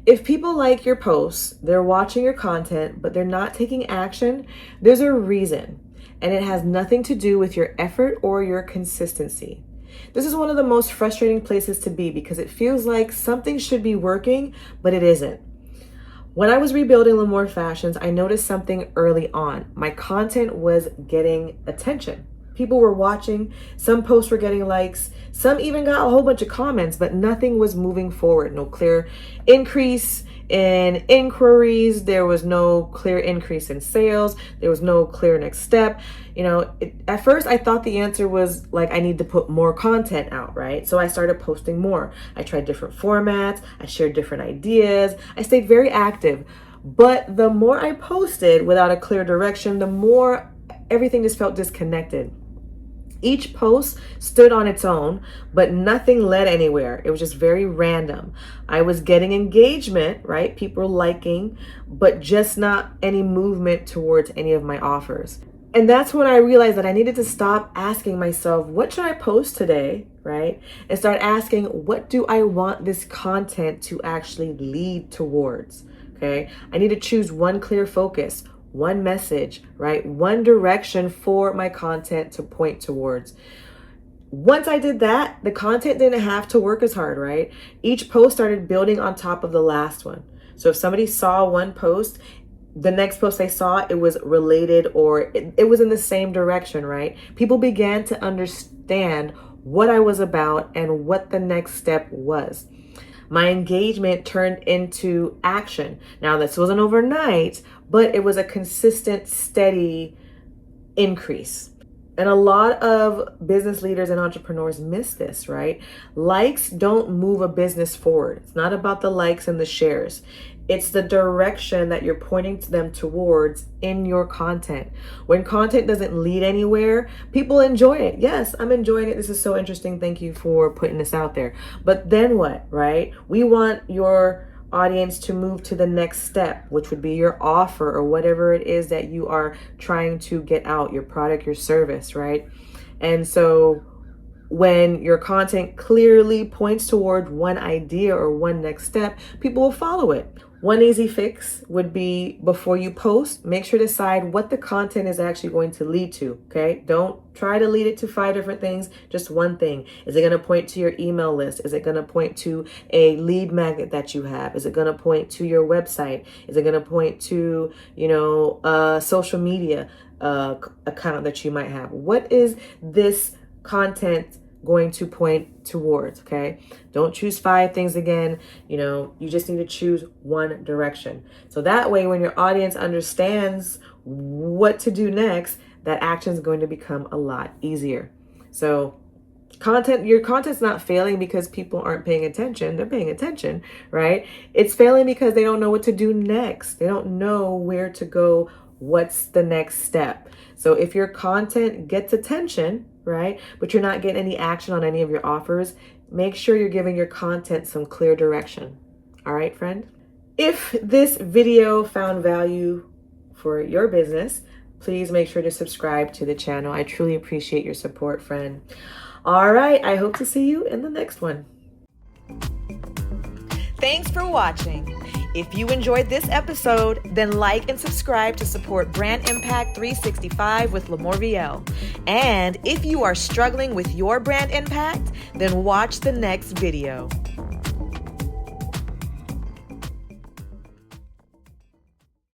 If people like your posts, they're watching your content, but they're not taking action, there's a reason. And it has nothing to do with your effort or your consistency. This is one of the most frustrating places to be because it feels like something should be working, but it isn't. When I was rebuilding LaMorvielle Fashions, I noticed something early on. My content was getting attention. People were watching, some posts were getting likes, some even got a whole bunch of comments, but nothing was moving forward. No clear increase in inquiries, there was no clear increase in sales, there was no clear next step. At first I thought the answer was like I need to put more content out, right? So I started posting more. I tried different formats, I shared different ideas, I stayed very active. But the more I posted without a clear direction, the more everything just felt disconnected. Each post stood on its own, but nothing led anywhere. It was just very random. I was getting engagement, right? People liking, but just not any movement towards any of my offers. And that's when I realized that I needed to stop asking myself, what should I post today, right? And start asking, what do I want this content to actually lead towards, okay? I need to choose one clear focus, one message, right? One direction for my content to point towards. Once I did that, the content didn't have to work as hard, right? Each post started building on top of the last one. So if somebody saw one post, the next post they saw, it was related or it was in the same direction, right? People began to understand what I was about and what the next step was. My engagement turned into action. Now, this wasn't overnight, but it was a consistent, steady increase. And a lot of business leaders and entrepreneurs miss this, right? Likes don't move a business forward. It's not about the likes and the shares. It's the direction that you're pointing to them towards in your content. When content doesn't lead anywhere, people enjoy it. Yes, I'm enjoying it. This is so interesting. Thank you for putting this out there. But then what, right? We want your audience to move to the next step, which would be your offer or whatever it is that you are trying to get out, your product, your service, right? And so when your content clearly points toward one idea or one next step, people will follow it. One easy fix would be before you post, make sure to decide what the content is actually going to lead to, okay? Don't try to lead it to 5 different things, just one thing. Is it going to point to your email list? Is it going to point to a lead magnet that you have? Is it going to point to your website? Is it going to point to, social media account that you might have? What is this content going to point towards, okay? Don't choose 5 things again. You just need to choose one direction. So that way, when your audience understands what to do next, that action is going to become a lot easier. So your content's not failing because people aren't paying attention. They're paying attention, right? It's failing because they don't know what to do next. They don't know where to go. What's the next step? So if your content gets attention, right, but you're not getting any action on any of your offers, make sure you're giving your content some clear direction. All right, friend? If this video found value for your business, please make sure to subscribe to the channel. I truly appreciate your support, friend. All right, I hope to see you in the next one. Thanks for watching. If you enjoyed this episode, then like and subscribe to support Brand Impact 365 with LaMorvielle. And if you are struggling with your brand impact, then watch the next video.